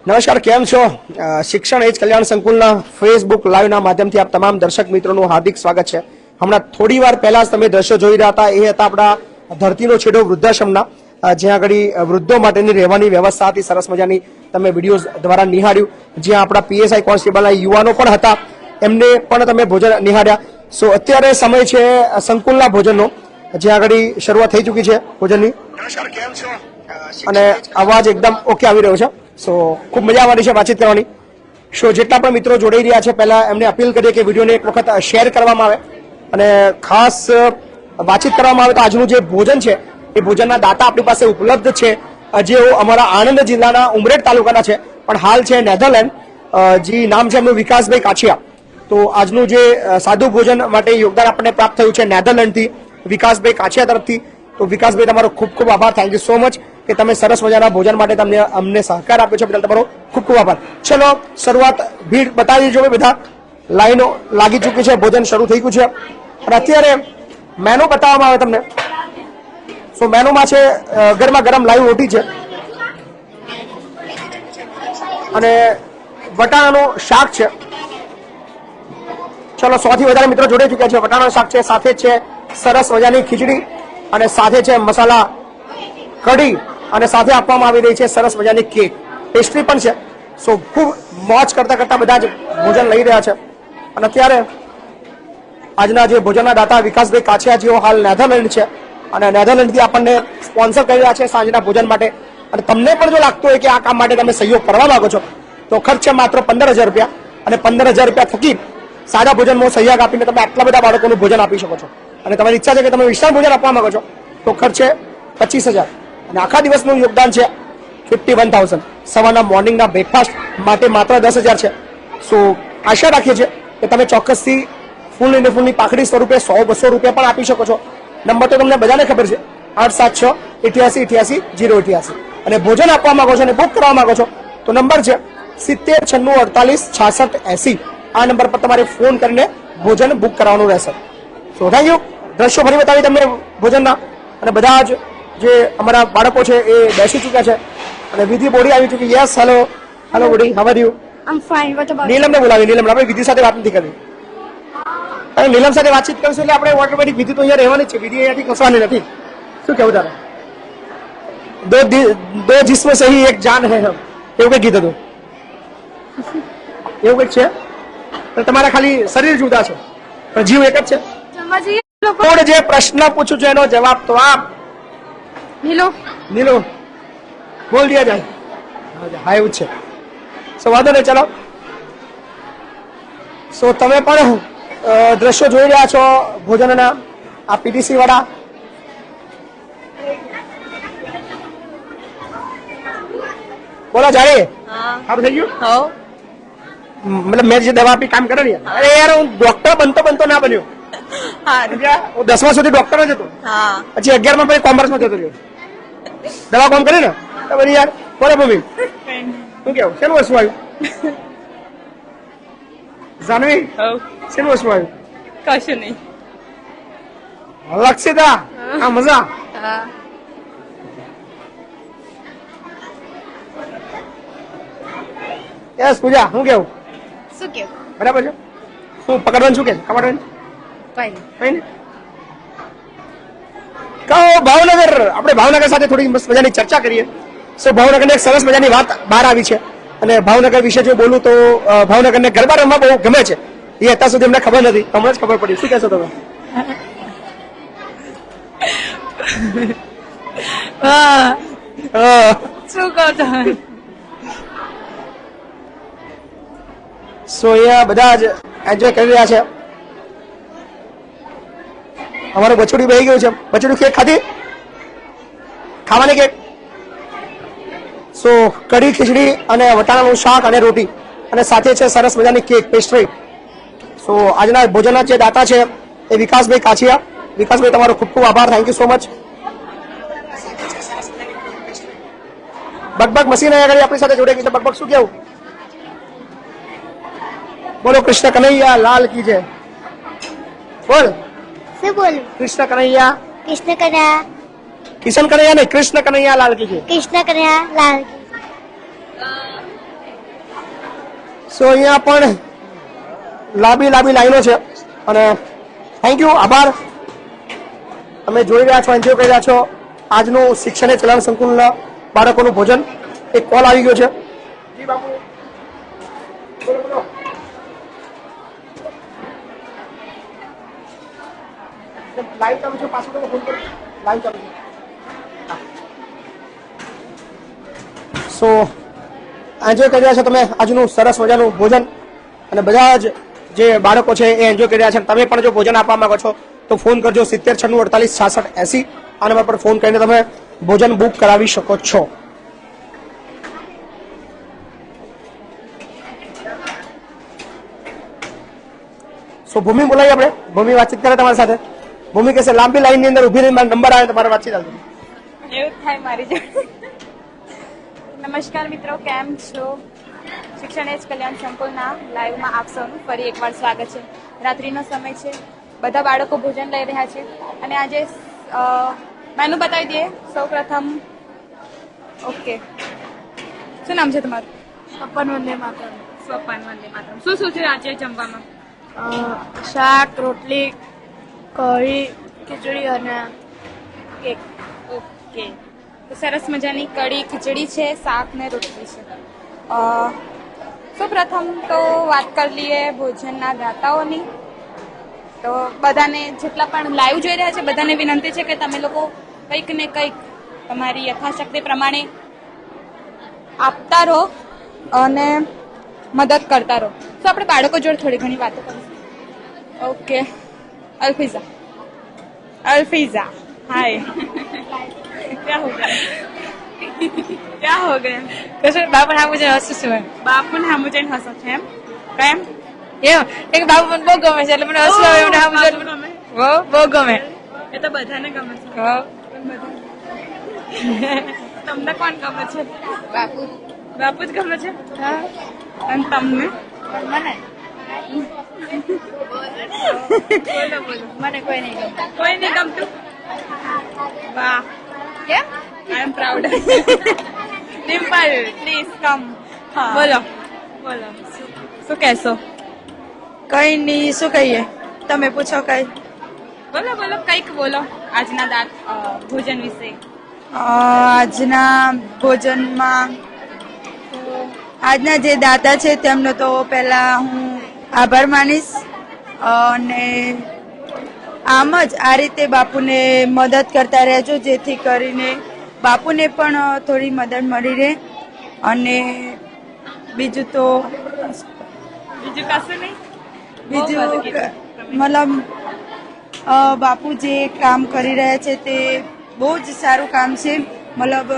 નમસ્કાર, કેમ છો? શિક્ષણ એજ કલ્યાણ સંકુલના ફેસબુક લાઈવના માધ્યમથી આપ તમામ દર્શક મિત્રોનું હાર્દિક સ્વાગત છે. હમણાં થોડી વાર પહેલા જ તમે દ્રશ્યો જોઈ રહ્યા હતા, એ હતા આપણા ધરતીનો છેડો વૃદ્ધાશ્રમના, જ્યાં આગળ વૃદ્ધો માટેની રહેવાની વ્યવસ્થા હતી. સરસ મજાની તમે વિડીયો દ્વારા નિહાળ્યું, જ્યાં આપણા પીએસઆઈ કોન્સ્ટેબલના યુવાનો પણ હતા, એમને પણ તમે ભોજન નિહાળ્યા. સો અત્યારે સમય છે સંકુલના ભોજનનો, જ્યાં આગળ શરૂઆત થઈ ચૂકી છે ભોજનની. નમસ્કાર, કેમ છો? અને અવાજ એકદમ ઓકે આવી રહ્યો છે. સો ખૂબ મજા આવવાની છે વાતચીત કરવાની. સો જેટલા પણ મિત્રો જોડાઈ રહ્યા છે, પહેલા એમને અપીલ કરીએ કે વિડીયોને એક વખત શેર કરવામાં આવે અને ખાસ વાતચીત કરવામાં આવે તો આજનું જે ભોજન છે એ ભોજનના દાતા આપણી પાસે ઉપલબ્ધ છે, જે અમારા આણંદ જિલ્લાના ઉમરેઠ તાલુકાના છે, પણ હાલ છે નેધરલેન્ડ. જે નામ છે એમનું વિકાસભાઈ કાછિયા. તો આજનું જે સાદું ભોજન માટે યોગદાન આપણને પ્રાપ્ત થયું છે નેધરલેન્ડથી વિકાસભાઈ કાછિયા તરફથી. તો વિકાસભાઈ, તમારો ખૂબ ખૂબ આભાર. થેન્ક યુ સો મચ કે તમે સરસ મજાના ભોજન માટે તમને અમને સહકાર આપ્યો છે, બદલ તમારો ખૂબ ખૂબ આભાર. ચલો શરૂઆત, ભીડ બતાવી દીજો. બધા લાઈનો લાગી ચૂકી છે, ભોજન શરૂ થઈ ગયું છે અને અત્યારે મેનુ બતાવવામાં આવે તમને. સો મેનુમાં છે ગરમા ગરમ લાઈવ રોટી છે અને વટાણાનું શાક છે. ચલો 100 થી વધારે મિત્રો જોડાઈ ચૂક્યા છે. વટાણાનું શાક છે, સાથે છે સરસ મજાની ખીચડી અને સાથે છે મસાલા કઢી અને સાથે આપવામાં આવી રહી છે સરસ મજાની કેક, પેસ્ટ્રી પણ છે. સો ખૂબ મોજ કરતા કરતા બધા જ ભોજન લઈ રહ્યા છે. અને અત્યારે આજના જે ભોજનના દાતા વિકાસભાઈ કાછિયા, જેઓ હાલ નેધરલેન્ડ છે અને નેધરલેન્ડથી આપણને સ્પોન્સર કરી રહ્યા છે સાંજના ભોજન માટે. અને તમને પણ જો લાગતું હોય કે આ કામ માટે તમે સહયોગ કરવા માંગો છો તો ખર્ચ છે માત્ર 15,000 રૂપિયા, અને 15,000 રૂપિયા થકી સાદા ભોજનમાં સહયોગ આપીને તમે આટલા બધા બાળકોનું ભોજન આપી શકો છો. અને તમારી ઈચ્છા છે કે તમે વિશાળ ભોજન આપવા માંગો છો તો ખર્ચ છે 25,000 અને આખા દિવસનું યોગદાન છે 51,000. સવારના મોર્નિંગના બ્રેકફાસ્ટ માટે માત્ર 10,000 છે. સો આશા રાખીએ છીએ કે તમે ચોક્કસથી ફૂલની પાખડી સ્વરૂપે 100-200 રૂપિયા પણ આપી શકો છો. નંબર તો તમને બધાને ખબર છે, 876-88-88-088. અને ભોજન આપવા માંગો છો અને બુક કરવા માંગો છો તો નંબર છે 7096486680. આ નંબર પર તમારે ફોન કરીને ભોજન બુક કરાવવાનું રહેશે. So thank you. દ્રશ્યો ફરી બતાવી તમને ભોજનના, અને બધા જ જે અમારા બાળકો છે એ બેસી ચૂક્યા છે અને વિધિ બોડી આવી ચૂકી. Yes, hello hello body, how are you? I'm fine. What about નીલમને બોલાવી. નીલમ, આપણે વિધિ સાથે વાત નથી કરવી. અને નીલમ સાથે વાતચીત કરશું એટલે આપણે ઓટોમેટિક વિધિ તો અહીંયા રહેવાની જ છે, વિધિ અહીંયાથી ખસવાની નથી. શું કેવું તારે? દો જિસ્મ સે હી એક જાન હે હમ, એવું કંઈક ગીત હતું. એવું કંઈક છે. તમારા ખાલી શરીર જુદા છે પણ જીવ એક જ છે. સમજીએ લોકો? કોણ જે પ્રશ્ન પૂછું છું એનો જવાબ તો આપ. નીલો નીલો બોલ દિયા જાય. હા એવું જ છે. સો વાંધો નહીં, ચલો. સો તમે પણ દ્રશ્યો જોઈ રહ્યા છો ભોજનના. આ પીટીસી વાળા બોલો જાય. સારું થઈ ગયું? મતલબ મેં જે દવા આપી કામ કરે ને. અરે યાર, હું ડોક્ટર બનતો ના બન્યો. હું 10મા સુધી ડોક્ટર જ હતો, પછી 11મા પછી કોમર્સમાં જતો રહ્યો. દવા કામ કરી ને તો બધી યાર. બોલો મમ્મી, શું કેવું? શેનું વસ્તુ આવ્યું? જાનવી, શેનું વસ્તુ આવ્યું? કશું નહીં. લક્ષિતા, આ મજા. યસ પૂજા, શું કેવું? શું કેવું? બરાબર છે. શું પકડવાનું, શું કે કમાડવાનું? ફાઇન. કહો ભાવનગર. આપણે ભાવનગર સાથે થોડી મસ્ત મજાની ચર્ચા કરીએ. સો ભાવનગરની એક સરસ મજાની વાત બહાર આવી છે, અને ભાવનગર વિશે જો બોલું તો ભાવનગરને ગરબા રમવા બહુ ગમે છે. એ અત્યાર સુધી અમને ખબર નથી, હમણાં જ ખબર પડી. શું કહેશો તમે? શું કહો તમે? સો અહીંયા બધા જ એન્જોય કરી રહ્યા છે. અમારું બછડું બેહી ગયું છે. બછડું કેક ખાધી? ખાવાની કેક? સો કઢી, ખીચડી અને વટાણાનું શાક અને રોટી, અને સાથે છે સરસ મજાની કેક, પેસ્ટ્રી. સો આજના ભોજનના જે દાતા છે એ વિકાસભાઈ કાછિયા. વિકાસભાઈ, તમારો ખૂબ ખૂબ આભાર. Thank you so much. બગબગ મશીન આગળ આપણી સાથે જોડે ગઈ છે. બગબગ, શું કેવું? બોલો કૃષ્ણ કનૈયા લાલ કી જય. બોલ. શું બોલું? કૃષ્ણ કનૈયા. કૃષ્ણ કનૈયા. કિશન કનૈયા નહીં, કૃષ્ણ કનૈયા લાલ કી જય. કૃષ્ણ કનૈયા લાલ. સો અહીંયા પણ લાંબી લાઈનો છે અને થેન્ક યુ, આભાર. તમે જોઈ રહ્યા છો, એન્જોય કરી રહ્યા છો આજનું શિક્ષણ એ કલ્યાણ સંકુલના બાળકોનું ભોજન. એક કોલ આવી ગયો છે. જી બાપુ, બોલો બોલો. લાઈવ ચાલુ છે, પાછું તમે ફોન કરો. લાઈવ ચાલુ છે. સો એન્જોય કરી રહ્યા છો તમે આજનું સરસ મજાનું ભોજન અને બધા જ જે બાળકો છે એ એન્જોય કરી રહ્યા છે. તમે પણ જો ભોજન આપવા માંગો છો તો ફોન કરજો 7096486680. આ નંબર પર ફોન કરીને તમે ભોજન બુક કરાવી શકો છો. સો ભૂમિ બોલાવી આપણે. ભૂમિ વાતચીત કરે તમારી સાથે. ભૂમિ કહેશે લાંબી લાઈન ની અંદર ઉભી રહીને મારો નંબર આવે તમારે વાતચીત ચાલતી. એવું થાય મારી જોડે. નમસ્કાર મિત્રો, કેમ છો? શિક્ષણ એજ કલ્યાણ સંકુલના લાઈવમાં આપ સૌનું ફરી એકવાર સ્વાગત છે. રાત્રિનો સમય છે, બધા બાળકો ભોજન લઈ રહ્યા છે અને આજે મેનુ બતાવી દઈએ. સૌ પ્રથમ ઓકે, શું નામ છે તમારું? સ્વપન વંદે માતરમ. સ્વપન વંદે માતરમ. શું શું છે આજે જમવામાં? શાક, રોટલી, કઢી, ખીચડી અને કેક. ઓકે, તો સરસ મજાની કઢી ખીચડી છે, શાક ને રોટલી છે. સૌ પ્રથમ તો વાત કરી લઈએ ભોજનના દાતાઓની. તો બધાને જેટલા પણ લાઈવ જોઈ રહ્યા છે બધાને વિનંતી છે કે તમે લોકો કંઈક ને કંઈક તમારી યથાશક્તિ પ્રમાણે આપતા રહો અને મદદ કરતા રહો. તો આપણે બાળકો જોડે થોડી ઘણી વાતો કરીશું. ઓકે, अल्फीजा हाय. क्या हो गया? क्या हो गया? कसं बापन हा मुझे हसूच હોય. બાપુને સામું જોઈને હસો છે એમ? કેમ? એમ એક બાપુ મને બહુ ગમે છે એટલે મને હસવું આવે એમને સામું જોઈને ગમે? હો બહુ ગમે. એ તો બધાને ગમે છે. હો તમને કોણ ગમે છે? બાપુ બાપુ જ ગમે છે? હા અને તમને? મને બોલો બોલો. મને કોઈ નહીં ગમે. કોઈ નહીં ગમતું? વાહ, કેમ? I am proud. Dimple please come. હા. બોલો બોલો, શું કહેશો? કઈ નહીં, શું કહીએ, તમે પૂછો કઈ. બોલો બોલો, કંઈક બોલો આજના ભોજન વિશે. આજના ભોજનમાં આજના જે દાતા છે તેમનો તો પહેલા હું આભાર માનીશ અને આમ જ આ રીતે બાપુને મદદ કરતા રહેજો જેથી કરીને બાપુને પણ થોડી મદદ મળી રહે. અને બીજું તો બીજું કશું નહીં? બીજું બહુ બધું કીધું તમે. મતલબ બાપુ જે કામ કરી રહ્યા છે તે બહુ જ સારું કામ છે. મતલબ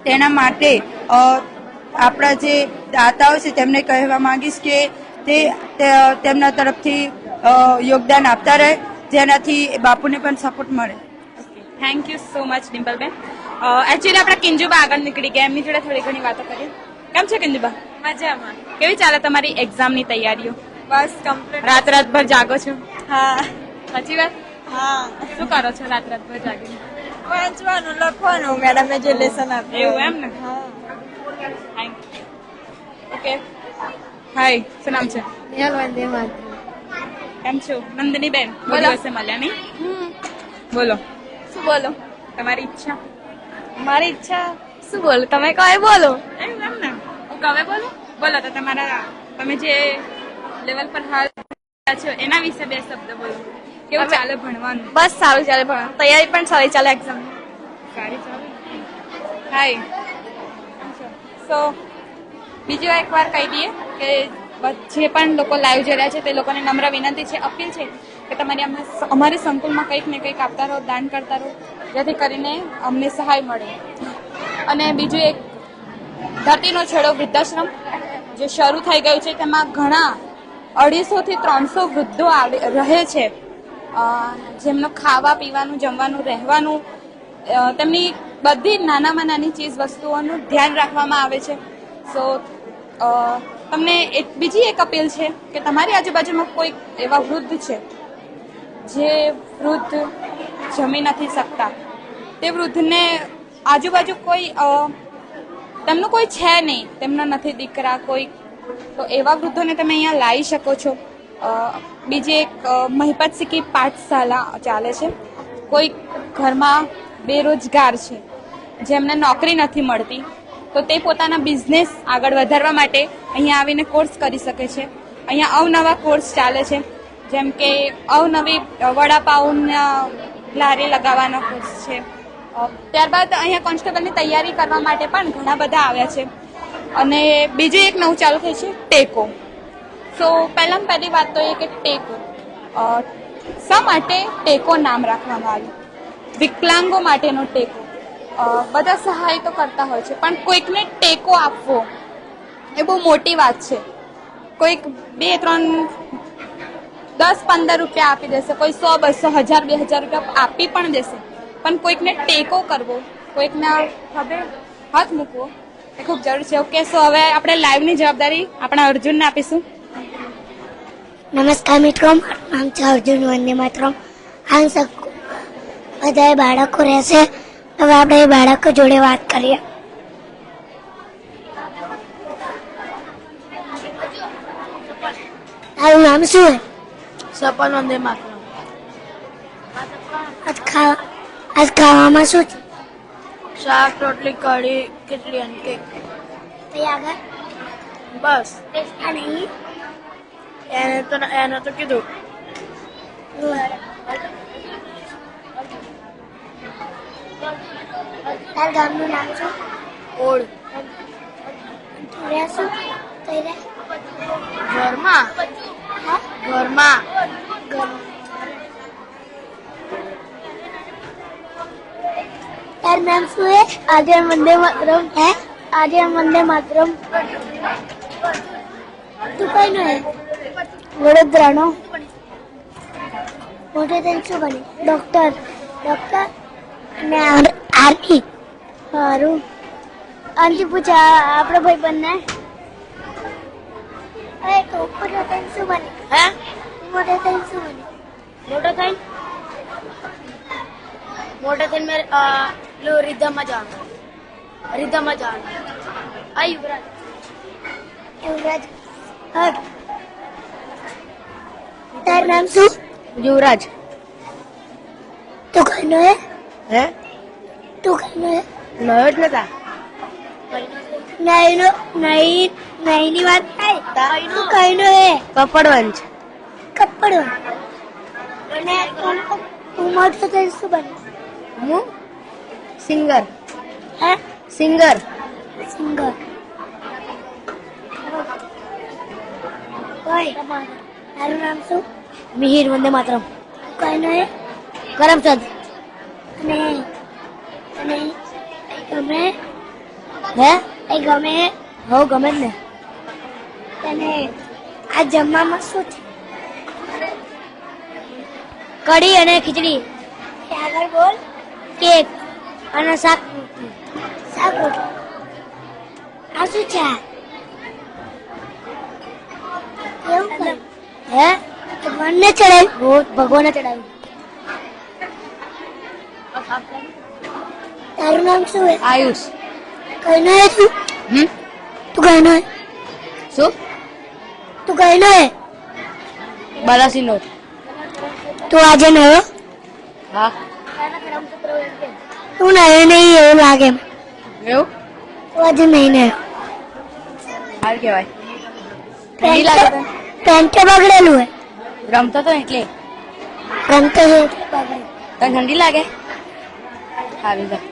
તેના માટે આપણા જે દાતાઓ છે તેમને કહેવા માંગીશ કે તેમના તરફથી યોગદાન આપતા રહે જેનાથી બાપુને પણ સપોર્ટ મળે. થેન્ક યુ સો મચ ડિમ્પલબેન. એકચ્યુઅલી આપણા કિંજુબા આગળ નીકળી ગયા, એમની જોડે થોડી ઘણી વાતો કરીએ. કેમ છે કિંજુબા? મજામાં. કેવી ચાલે તમારી એક્ઝામની તૈયારીઓ? બસ કમ્પ્લીટ. રાતભર જાગો છો? હા સાચી વાત? હા. શું કરો છો રાતભર જાગીને? વાંચવાનું, લખવાનું, મેડમે જે લેસન આપ્યું. એવું એમ ને? હા. ઓકે, હાય, શું નામ છે? નેહલ વંદે માતરમ. કેમ છો નંદની બેન? બહુ બોલો. દિવસે મળ્યા નહીં? બોલો, શું બોલો? તમારી ઈચ્છા? મારી ઈચ્છા શું બોલો? તમે કઈ બોલો. એમ ને, હું કવે બોલું? બોલો તો તમે જે લેવલ પર હાલ છો એના વિશે બે શબ્દ બોલો. કેવું ચાલે ભણવાનું? બસ સારું ચાલે ભણ. તૈયારી પણ સારી ચાલે એક્ઝામ. સારી ચાલે. હાય, સો બીજું એક વાર કહી દઈએ કે જે પણ લોકો લાઈવ જોઈ રહ્યા છે તે લોકોને નમ્ર વિનંતી છે, અપીલ છે કે તમારી અમારી સંકુલમાં કંઈક ને કંઈક આપતા રહો, દાન કરતા રહો જેથી કરીને અમને સહાય મળે. અને બીજું એક ધરતીનો છેડો વૃદ્ધાશ્રમ જે શરૂ થઈ ગયું છે તેમાં ઘણા 250 થી 300 વૃદ્ધો રહે છે. જેમનું ખાવા પીવાનું, જમવાનું, રહેવાનું, તેમની બધી નાનામાં નાની ચીજ વસ્તુઓનું ધ્યાન રાખવામાં આવે છે. સો તમને બીજી એક અપીલ છે કે તમારી આજુબાજુમાં કોઈ એવા વૃદ્ધ છે જે વૃદ્ધ જમી નથી શકતા, તે વૃદ્ધને આજુબાજુ કોઈ તેમનું કોઈ છે નહીં, તેમના નથી દીકરા, કોઈ તો એવા વૃદ્ધોને તમે અહીંયા લાવી શકો છો. બીજી એક મહિપત સિક્કી પાઠશાલા ચાલે છે. કોઈ ઘરમાં બેરોજગાર છે, જેમને નોકરી નથી મળતી, તો તે પોતાના બિઝનેસ આગળ વધારવા માટે અહીંયા આવીને કોર્સ કરી શકે છે. અહીંયા અવનવા કોર્સ ચાલે છે, જેમ કે અવનવી વડાપાઉંના લારી લગાવવાનો કોર્સ છે. ત્યારબાદ અહીંયા કોન્સ્ટેબલની તૈયારી કરવા માટે પણ ઘણા બધા આવ્યા છે. અને બીજું એક નવું ચાલુ થયું છે ટેકો. સો પહેલામાં પહેલી વાત તો એ કે ટેકો શા માટે ટેકો નામ રાખવામાં આવ્યું? વિકલાંગો માટેનો ટેકો. બધા સહાય તો કરતા હોય છે, પણ કોઈકને ટેકો આપવો એ બહુ મોટી વાત છે. કોઈક 2, 3, 10, 15 રૂપિયા આપી દેશે, કોઈ 100, 200, 1000, 2000 રૂપિયા આપી પણ દેશે, પણ કોઈકને ટેકો કરવો, કોઈકના ખભે હાથ મૂકવો એ ખૂબ જરૂરી છે. ઓકે, સો હવે આપણે લાઈવની જવાબદારી આપણા અર્જુનને આપીશું. નમસ્કાર મિત્રો, મારું નામ છે અર્જુન વંદે માતરમ. આ બધા બાળકો રહેશે. હવે આપણે એ બાળકો જોડે વાત કરીએ. તારું નામ શું છે? સપન વંદે માતરમ. આજ ખાવામાં શું છે? શાક, રોટલી, કઢી, ખીચડી અને કેક. કઈ આગળ બસ આ નહીં. એને તો કીધું. તાર ગામનું નામ શું? ઓળ. તું રહે શું? કઈ રહે? ઘરમાં. હા, ઘરમાં. તાર નામ શું છે? આજે વંદે માતરમ. હે, આજે વંદે માતરમ. તું કઈ નો હે? વડોદરાનો. મોટે થઈને શું બની? ડોક્ટર. ડોક્ટર અને આર્મી. સારું. આનથી પૂછા આપણે ભાઈ બંને. અરે તું મોટે થઈને શું બની? હે? મોટે થઈને શું બની? મોટો થઈને મેં રીધામાં જવાનું. આ યુવરાજ. યુવરાજ. હટ. તારું નામ શું? યુવરાજ. તું કઈ નો હે? હે? તું કઈ નો હે? નયો જ નતા. નહીં ની વાત થાય. તું કઈ નો હે? કપડવંશ. કપડો. અને તું મોટો થઈને શું બની? હું સિંગર. હે? સિંગર. સિંગર. ઓય, તારું નામ શું? મિહિર વંદે માતરમ. કઈ નો હે? કરમચંદ. અને અને ગમે હે? એ ગમે હો ગમે જ ને. અને આ જમવામાં શું છે? કઢી અને ખીચડી. એ આગળ બોલ. કેક અને શાક. શાક રોટલી. આ શું છે? કેવું કર્યું? હે? ભગવાનને ચડાવ્યું. રોજ ભગવાને ચડાવ્યું. તારું નામ શું હે? આયુષ. કઈ નો હે તું? તું કઈ નો હે? શું? તું કઈ નો હે? બાલાસિનોર. તું આજે નયો? હા. તું નયો નહીં એવું લાગે. એવું? તું આજે નહીં નયો. હાલ કહેવાય. ઠંડી લાગે તને? પેન્ટ બગડેલું હે. રમતો તો એટલે. રમતો છે એટલે બગડે. તને ઠંડી લાગે? સારું જા.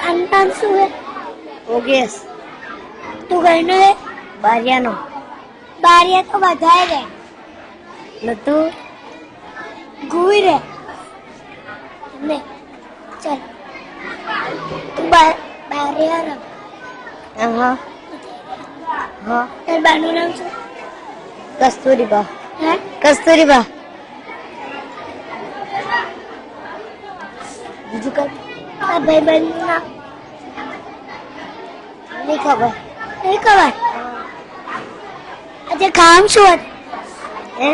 આનું નામ શું હે? ઓગેસ. તું કઈ નો હે? બારિયાનો. બારિયા તો બધાય રે. નતું. ગુઈ રે. ને ચાલ તું બારિયા રમ. હા. હા. તાર બાનું નામ શું? કસ્તુરીબા. હે? કસ્તુરીબા. બીજું કઈ આ ભાઈબંધનું નામ નહીં ખબર. નહીં ખબર. આજે કામ શું હતું? હે?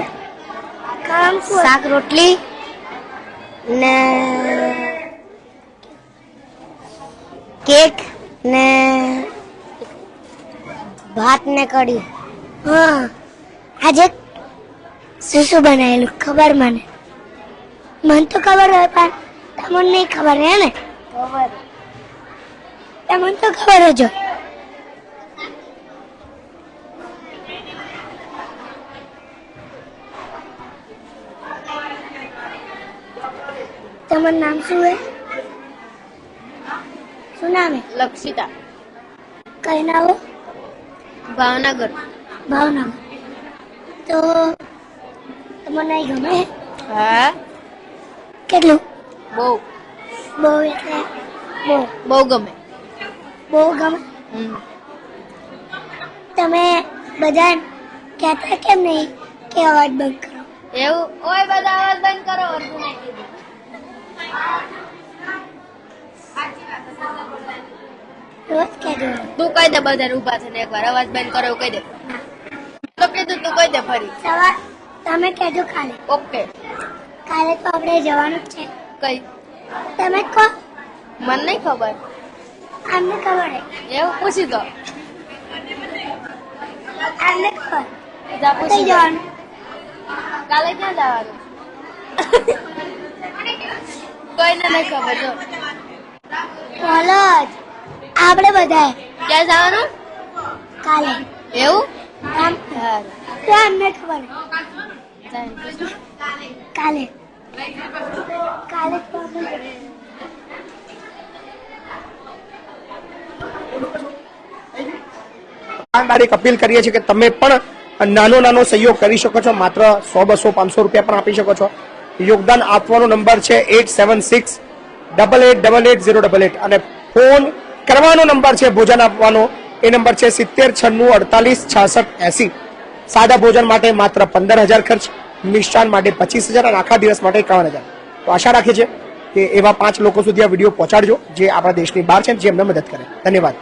કામ શું શાક રોટલી ને કેક ને ભાત ને કઢી. હા, આજે શું શું બનાવેલું ખબર મને તો ખબર હોય પણ તમને નહીં ખબર હે ને? ખબર. તમને તો ખબર જ હોય. તમારું નામ શું હે? શું નામ હે? લક્ષિતા, કઈ ના હો? ભાવનગર. ભાવનગર. તો તમને નહીં ગમે? હા, કેટલું? બહુ બહુ એટલે બહુ બહુ ગમે. બહુ ગમે. તમે બધા કહેતા કેમ નહીં કે અવાજ બંધ કરો? એવું ઓય બધા અવાજ બંધ કરો. અર્જુન આઈ કીધું. રોજ કહેજો. તું કહી દે બધાને ઊભા થઈને એકવાર અવાજ બંધ કરો એવું કહી દે. તો કીધું તું કહી દે ફરી. સવાર તમે કહેજો કાલે. ઓકે. કાલે તો આપણે જવાનું જ છે. કઈ તમે કહો. મને નહીં ખબર. આમને ખબર હે. એવું પૂછી દો. આમને ખબર. જા કઈ પૂછી દો. જવાનું? કાલે ક્યાં જવાનું? કોઈને નહીં ખબર જો. કોલેજ આપણે બધા ક્યાં જવાનું? કાલે. એવું? આમ હા. તો આમને ખબર હે. કાલે કાલે તો આપણે તારીખ અપીલ કરીએ છીએ કે તમે પણ નાનો સહયોગ કરી શકો છો. માત્ર 100, 200, 500 રૂપિયા પણ આપી શકો છો. યોગદાન આપવાનો નંબર છે 8768880888 અને ફોન કરવાનો નંબર છે ભોજન આપવાનો, એ નંબર છે 7096486680. સાદા ભોજન માટે માત્ર 15,000 ખર્ચ, મિષ્ટાન માટે 25,000 અને આખા દિવસ માટે 51,000. તો આશા રાખીએ છીએ કે એવા 5 લોકો સુધી આ વિડીયો પહોંચાડજો જે આપણા દેશની બહાર છે, જે એમને મદદ કરે. ધન્યવાદ.